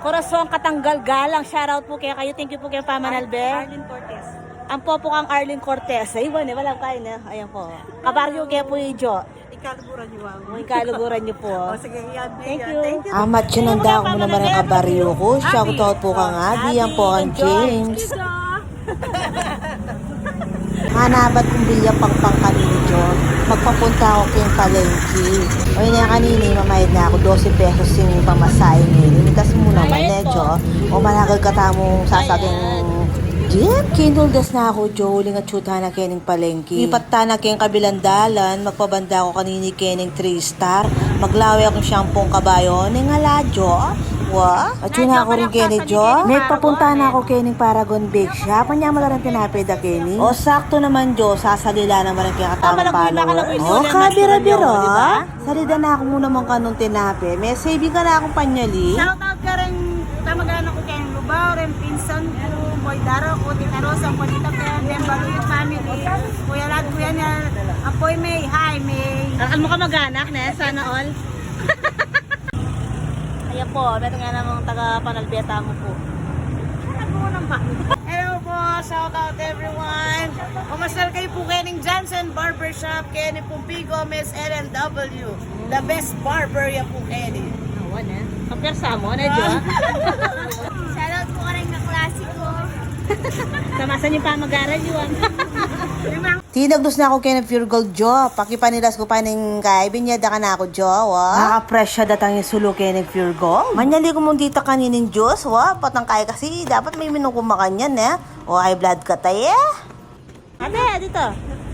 Corazon Katanggal Galang. Shoutout po kaya kayo. Thank you po kay Pamanalbe. Arlene Cortez. Ang po po kang Arlene Cortez. Ayun, walang kain na. Ayan po. Kabaryo kaya po yung Jo. Ikaluguran niyo ako. Ikaluguran niyo po. O sige, yan. Thank you. Amat sinanda ko naman ang kabaryo ko. Shoutout po kang Adi. Yan po ang James. Hanabat kong bilya pang kanini, Jo. Magpapunta ako kayong palengke. O yun na kanini, mamayad na ako 12 pesos yung pamasahe ngayon. Imitas mo naman, Jo. O managal ka tamong sasaging Jim, kinuldas na ako, Jo. Huling at syuta na kening palengke. Ipat ta na keng kabilang dalan. Magpabanda ako kanini kening 3-star. Maglawi akong syampong kabayo. Ningala, Jo. Wa? At yun na ako rin keni, Jo. Nagpapunta na ako kening Paragon Bake Shop. Kanya malaran tinapay da keni. O sakto naman, Jo. Sasalila naman ang kakatamang follower. O, kabira-bira. Salida na ako muna mga kanong tinapay. May saving ka na akong panyali. Shoutout ka rin. Tamagana ko kayong Lubao, rin pinsan ko, Boy Daro ko, Tita Rosa, Juanita Pen, Baluyot family, Kuya Lad, Kuya niya, Apoy May, hi May. Alam mo ka mag-anak na, sana all. Ayan po, beto nga namang taga-Panalbeta mo po. Hello po, shoutout everyone. Umasal kayo po kening Johnson Barbershop, Kenny Pumpi Gomez, LNW. The best barber yan po Kenny. Awan eh. Kapyarsa mo, na Jo. Shoutout po ka rin na klasiko. Samasan yung pamagaran yun. Tinagdos na ako kay Pure Gold, Jo. Pakipanilas ko pa ng kay. Binyada ka na ako, Jo. Naka-fresh siya datang yung sulo kay Pure Gold. Manyali ko mong dito kaninin, Diyos. Patang kay kasi dapat may minukumakan yan, eh. O, high blood ka tayo. Ate, dito.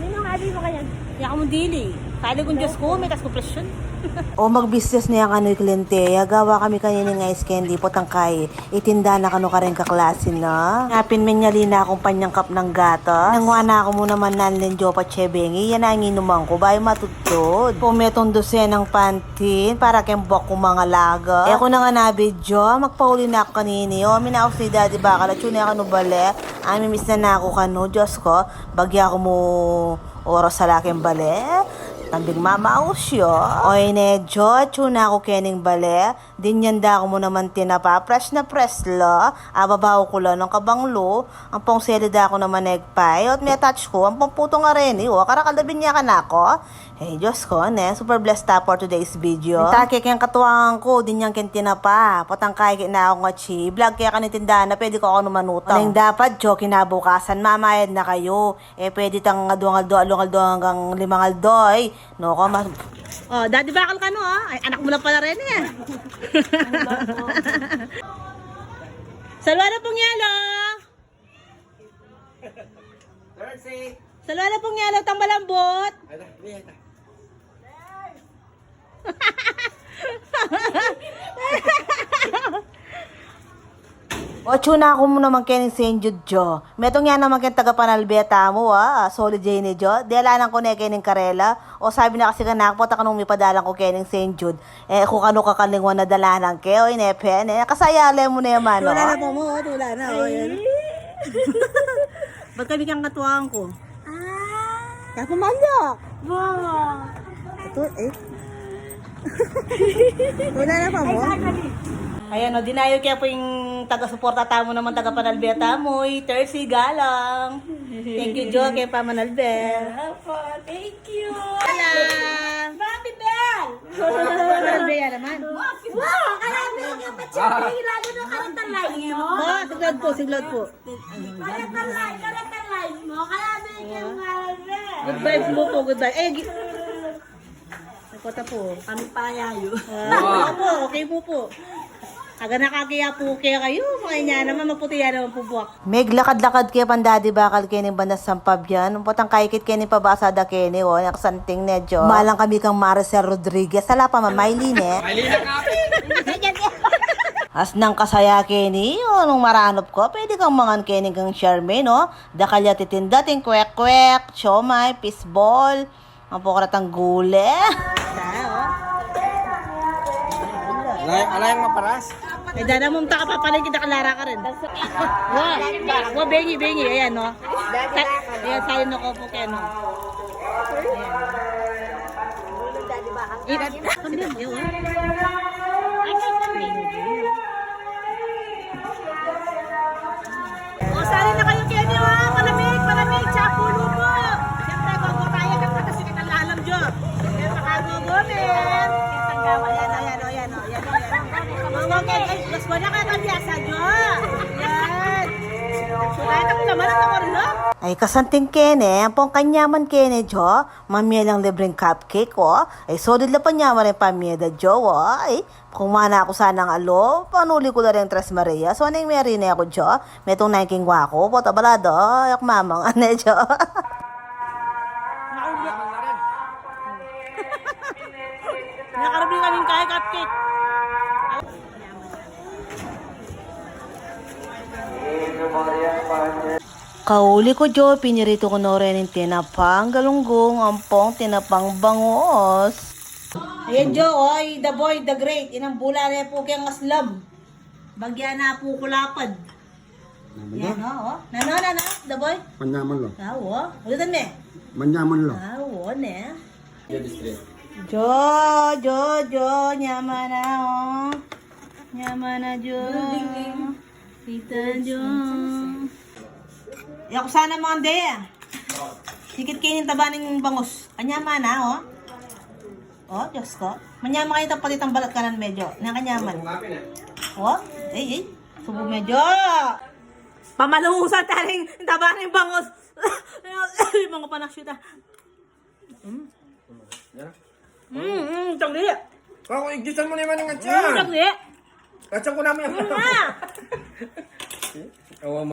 Sino ang ate mo kaya? Yan ka mong dili. Kali kong Diyos ko, may kaskompresyon. O mag-business niya kano'y kliyente. Gawa kami kanina nga candy po tangkay. Itinda na kano ka rin kaklase na. Napin menyali na akong panyangkap ng gata. Nangwa na ako muna man nanlin jo pa chebengi. Yan ang inuman ko. Bayo matutod. Pumetong dosen ng pantin para kembok ko mga laga. E ako na nga nabidyo. Magpauli na ako kanini. O minaw si daddy baka. Latsunin ako no bale. Miss na ako kano. Diyos ko. Bagya ako mo oras sa laking bale. Tambing mamaos yo. Oy ne, Jocho na ako kening bale. Dinyanda ako mo naman tinapa. Fresh na fresh la. Ababaw ko lang ng kabanglo. Ang pong selida ako naman nagpay. At may attach ko. Ang pamputo nga rin. Karakaldabin niya ka na ako. Hey, Diyos ko, ne. Super blessed ta for today's video. Itake kayang katuwangan ko. Dinyang ken tinapa. Patangkay na ako nga chi. Vlog kaya kanitindahan na pwede ko ako numanutang. Anong dapat, Jo, kinabukasan. Mamayad na kayo. Pwede tang along-aldo hanggang 5 aldoy. No, ko mas... Oh, daddy bakal ka no, Ay, anak mo lang pala rin eh. Salwa na pong yalo. Salwa na pong yalo, tang malambot. Ocho na ako mo naman kening St. Jude, Jo. Metong yan naman ken taga-Panalbeta mo, solid jay ni Jo. Dialanan ko na kening Karela. O sabi na kasi ka nakapot ako nung may padalang ko kening St. Jude. Kung ano kakalingwan na dalanan ke, o inepen, kasayale mo na yaman, Tula na po mo, tula na. O, yan. Ba't kami kang katuwaan ko? Kaya pumandak. Ito, Tula na pa mo? Ayan o, dinayo kaya po yung taga-suporta tamo naman taga-Panalbeta mo. Tercy Galang. Thank you, Jo, kay Pamanalbet. Thank you. Galang. Mami Bell. Panalbet naman. Wow, karami lang yung patsya. Lalo na karatalay mo. Siglod po, siglod po. Karatalay mo. Karami yung marami. Good vibes mo po, good vibes. Nagpata po. Kami payayo. Opo, okay po. Aga nakakiya po kaya kayo. Mga niya naman, maputi yan naman po buwak. Meg lakad-lakad kaya pandadi bakal kening banda sampab yan. Potang kaikit kening pabasada keni, nakasanting ne, Jo. Malang kami kang Maricel Rodriguez. Sala pa mamaylin, As nang kasaya keni, nung maranop ko, pwede kang mangan kening kang Charmaine, Dakalya titinda, ting kwek-kwek, siomay, fishball, ang pokratang gule. Alay ang maparas. Dada mo ta kapapalig kita kalara ka rin. Wa bengi, ayan no. Ayan sayo no ko po kaya no. Ay, mas wala ka kabiasa, Jo. Yan. Sulayan ako naman ang nakarlo. Ay, kasanting kene, ang pong kanyaman kene, Jo. Mamaya lang libreng cupcake, oh. Ay, solid la pa niya rin pamiyeda, Jo, oh. Ay, kung mana ako sanang alo, panuli ko na rin Tres Maria. So, anong meron na ako, Jo? May itong naiking wako, po tabalado, ayak mamang, ane, Jo. Nakarabing kaming kaya cupcake. Kauli ko, Jo, pinirito ko na rin yung tinapang galunggong, ampong tinapang bangos. Ayan, Jo, oy, the boy, the great. Inang bula rin po kayang aslam. Bagyan na po kulapad. Yan, oh. Nano, the boy. Manyaman lo. Awo. Ulitan me. Manyaman lo. Awo, ne. Jo, nyaman na, oh. Nyaman na, Jo. Tita, Jo. Ako sana mga dea. Sikit kayo yung taba ng bangus. Anyaman na, oh. Oh, Diyos ko. Manyaman kayo tapalit ang balat kanan medyo. Nakanyaman. Oh, eh. Subo medyo. Pamaluhusan taring taba ng bangus. Mga panaksyon na. Tagli. Kung igisan mo naman ng atya. Tagli. Atya ko namin. Ah! Awa mo.